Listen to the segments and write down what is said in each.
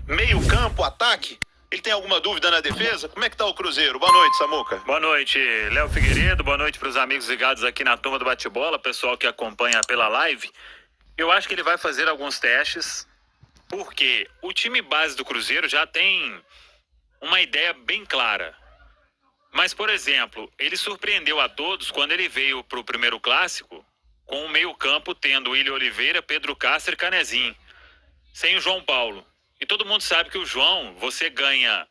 Meio campo, ataque? Ele tem alguma dúvida na defesa? Como é que tá o Cruzeiro? Boa noite, Samuca. Boa noite, Léo Figueiredo. Boa noite para os amigos ligados aqui na turma do bate-bola, pessoal que acompanha pela live. Eu acho que ele vai fazer alguns testes, porque o time base do Cruzeiro já tem uma ideia bem clara. Mas, por exemplo, ele surpreendeu a todos quando ele veio para o primeiro clássico com o meio-campo tendo William Oliveira, Pedro Castro e Canezinho, sem o João Paulo. E todo mundo sabe que o João, você ganha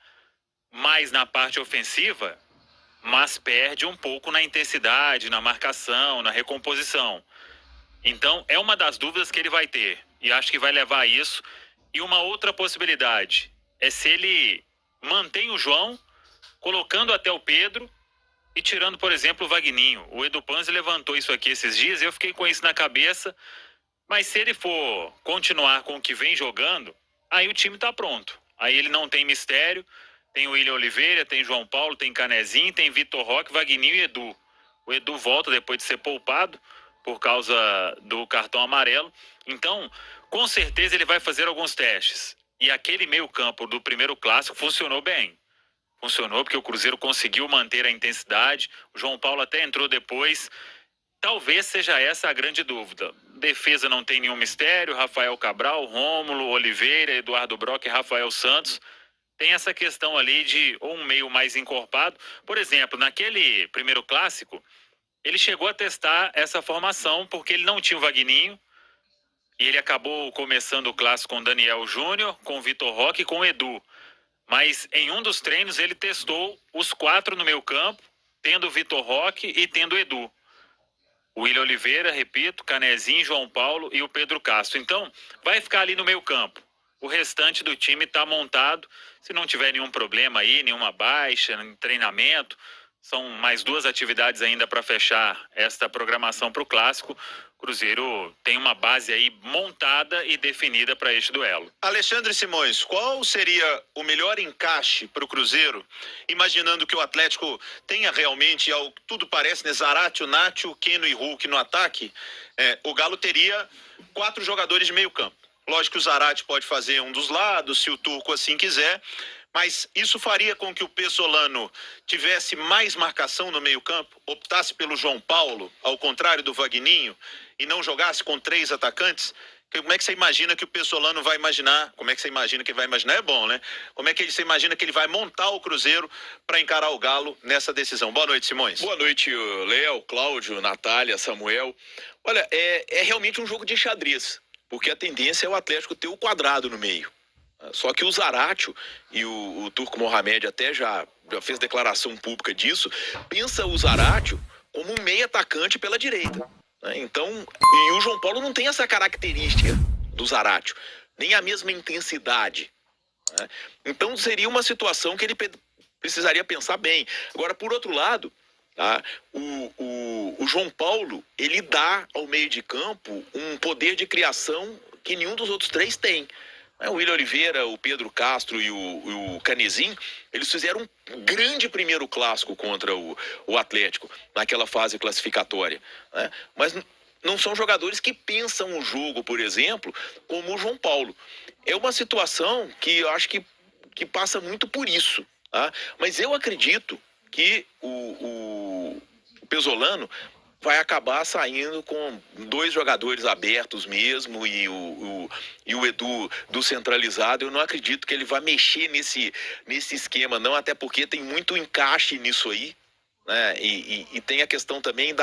mais na parte ofensiva, mas perde um pouco na intensidade, na marcação, na recomposição. Então, é uma das dúvidas que ele vai ter. E acho que vai levar a isso. E uma outra possibilidade é se ele mantém o João, colocando até o Pedro e tirando, por exemplo, o Vagninho. O Edu Panzi levantou isso aqui esses dias e eu fiquei com isso na cabeça. Mas se ele for continuar com o que vem jogando, aí o time tá pronto. Aí ele não tem mistério. Tem o William Oliveira, tem João Paulo, tem Canezinho, tem Vitor Roque, Vagninho e Edu. O Edu volta depois de ser poupado por causa do cartão amarelo. Então, com certeza ele vai fazer alguns testes. E aquele meio-campo do primeiro clássico funcionou bem. Funcionou porque o Cruzeiro conseguiu manter a intensidade. O João Paulo até entrou depois. Talvez seja essa a grande dúvida. Defesa não tem nenhum mistério. Rafael Cabral, Rômulo, Oliveira, Eduardo Brock e Rafael Santos. Tem essa questão ali de ou um meio mais encorpado. Por exemplo, naquele primeiro clássico, ele chegou a testar essa formação porque ele não tinha o Vagninho e ele acabou começando o clássico com o Daniel Júnior, com o Vitor Roque e com o Edu. Mas em um dos treinos ele testou os 4 no meio campo, tendo o Vitor Roque e tendo o Edu. O William Oliveira, repito, Canezinho, João Paulo e o Pedro Castro. Então, vai ficar ali no meio campo. O restante do time está montado. Se não tiver nenhum problema aí, nenhuma baixa, treinamento, são mais 2 atividades ainda para fechar esta programação para o Clássico. Cruzeiro tem uma base aí montada e definida para este duelo. Alexandre Simões, qual seria o melhor encaixe para o Cruzeiro, imaginando que o Atlético tenha realmente, ao que tudo parece, né, Zaratio, Nacho, Keno e Hulk no ataque? O Galo teria 4 jogadores de meio campo. Lógico que o Zarate pode fazer um dos lados, se o Turco assim quiser, mas isso faria com que o Pessolano tivesse mais marcação no meio-campo, optasse pelo João Paulo, ao contrário do Vagninho, e não jogasse com 3 atacantes? Como é que você imagina que o Pessolano vai imaginar? Como é que você imagina que ele vai imaginar? É bom, né? Como é que você imagina que ele vai montar o Cruzeiro para encarar o Galo nessa decisão? Boa noite, Simões. Boa noite, Léo, Cláudio, Natália, Samuel. Olha, é realmente um jogo de xadrez, porque a tendência é o Atlético ter o quadrado no meio. Só que o Zaratio e o Turco Mohamed até já fez declaração pública disso, pensa o Zaratio como um meio atacante pela direita, né? Então, e o João Paulo não tem essa característica do Zaratio, nem a mesma intensidade, né? Então seria uma situação que ele precisaria pensar bem. Agora, por outro lado, tá, o João Paulo, ele dá ao meio de campo um poder de criação que nenhum dos outros 3 tem. O William Oliveira, o Pedro Castro e o Canezinho, eles fizeram um grande primeiro clássico contra o Atlético, naquela fase classificatória, né? Mas não são jogadores que pensam o jogo, por exemplo, como o João Paulo. É uma situação que eu acho que passa muito por isso, tá? Mas eu acredito que o Pesolano vai acabar saindo com 2 jogadores abertos mesmo e o Edu do centralizado. Eu não acredito que ele vai mexer nesse esquema, não, até porque tem muito encaixe nisso aí, né? E tem a questão também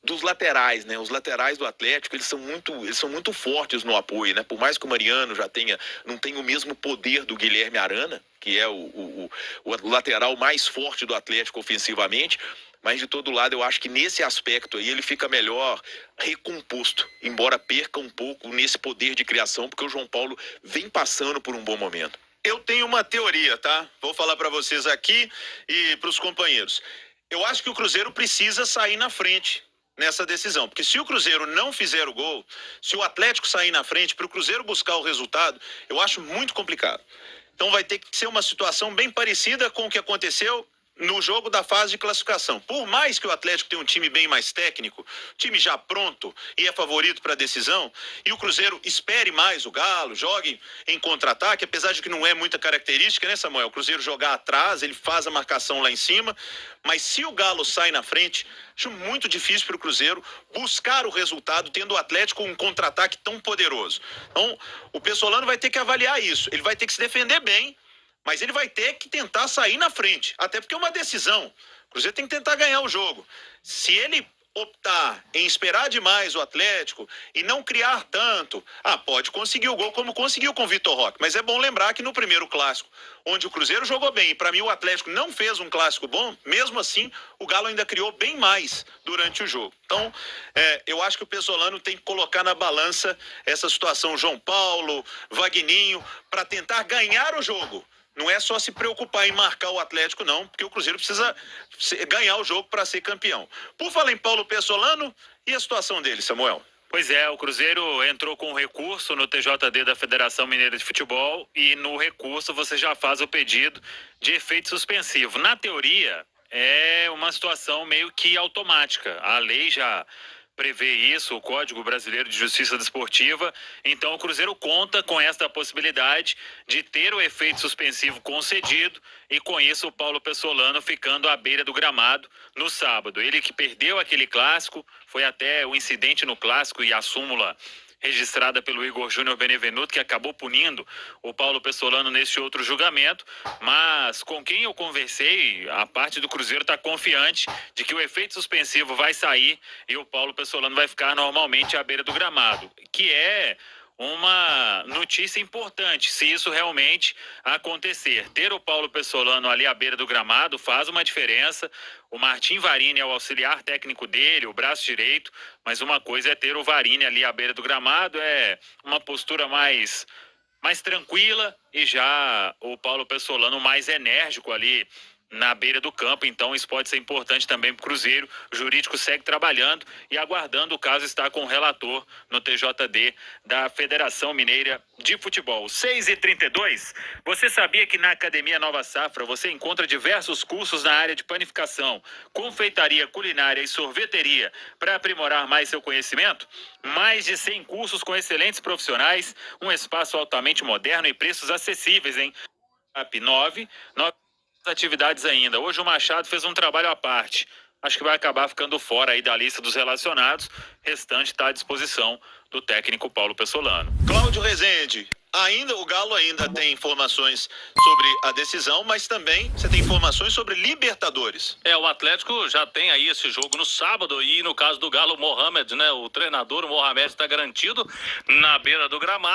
dos laterais, né? Os laterais do Atlético, eles são muito fortes no apoio, né? Por mais que o Mariano não tenha o mesmo poder do Guilherme Arana, que é o lateral mais forte do Atlético ofensivamente, mas de todo lado eu acho que nesse aspecto aí ele fica melhor recomposto, embora perca um pouco nesse poder de criação, porque o João Paulo vem passando por um bom momento. Eu tenho uma teoria, tá? Vou falar para vocês aqui e para os companheiros. Eu acho que o Cruzeiro precisa sair na frente nessa decisão, porque se o Cruzeiro não fizer o gol, se o Atlético sair na frente para o Cruzeiro buscar o resultado, eu acho muito complicado. Então vai ter que ser uma situação bem parecida com o que aconteceu no jogo da fase de classificação. Por mais que o Atlético tenha um time bem mais técnico, time já pronto e é favorito para a decisão, e o Cruzeiro espere mais o Galo, jogue em contra-ataque, apesar de que não é muita característica, né, Samuel? O Cruzeiro jogar atrás, ele faz a marcação lá em cima, mas se o Galo sai na frente, acho muito difícil para o Cruzeiro buscar o resultado tendo o Atlético um contra-ataque tão poderoso. Então, o Pessolano vai ter que avaliar isso, ele vai ter que se defender bem, mas ele vai ter que tentar sair na frente, até porque é uma decisão. O Cruzeiro tem que tentar ganhar o jogo. Se ele optar em esperar demais o Atlético e não criar tanto, pode conseguir o gol como conseguiu com o Vitor Roque. Mas é bom lembrar que no primeiro clássico, onde o Cruzeiro jogou bem, e para mim o Atlético não fez um clássico bom, mesmo assim o Galo ainda criou bem mais durante o jogo. Então, eu acho que o Pessolano tem que colocar na balança essa situação João Paulo, Vagninho, para tentar ganhar o jogo. Não é só se preocupar em marcar o Atlético, não, porque o Cruzeiro precisa ganhar o jogo para ser campeão. Por falar em Paulo Pessolano, e a situação dele, Samuel? Pois é, o Cruzeiro entrou com recurso no TJD da Federação Mineira de Futebol e no recurso você já faz o pedido de efeito suspensivo. Na teoria, é uma situação meio que automática. A lei já prevê isso, o Código Brasileiro de Justiça Desportiva. Então o Cruzeiro conta com esta possibilidade de ter o efeito suspensivo concedido e com isso o Paulo Pessolano ficando à beira do gramado no sábado. Ele que perdeu aquele clássico, foi até o incidente no clássico e a súmula registrada pelo Igor Júnior Benevenuto, que acabou punindo o Paulo Pessolano nesse outro julgamento, mas com quem eu conversei, a parte do Cruzeiro está confiante de que o efeito suspensivo vai sair e o Paulo Pessolano vai ficar normalmente à beira do gramado, que é uma notícia importante, se isso realmente acontecer. Ter o Paulo Pessolano ali à beira do gramado faz uma diferença. O Martim Varini é o auxiliar técnico dele, o braço direito, mas uma coisa é ter o Varini ali à beira do gramado, é uma postura mais tranquila, e já o Paulo Pessolano mais enérgico ali na beira do campo. Então isso pode ser importante também para o Cruzeiro. O jurídico segue trabalhando e aguardando o caso estar com o relator no TJD da Federação Mineira de Futebol. 6h32, você sabia que na Academia Nova Safra você encontra diversos cursos na área de panificação, confeitaria, culinária e sorveteria para aprimorar mais seu conhecimento? Mais de 100 cursos com excelentes profissionais, um espaço altamente moderno e preços acessíveis, hein? 9 atividades ainda. Hoje o Machado fez um trabalho à parte. Acho que vai acabar ficando fora aí da lista dos relacionados. O restante está à disposição do técnico Paulo Pessolano. Cláudio Rezende, o Galo ainda tem informações sobre a decisão, mas também você tem informações sobre Libertadores. O Atlético já tem aí esse jogo no sábado e no caso do Galo, o Mohamed, né? O treinador, o Mohamed, está garantido na beira do gramado.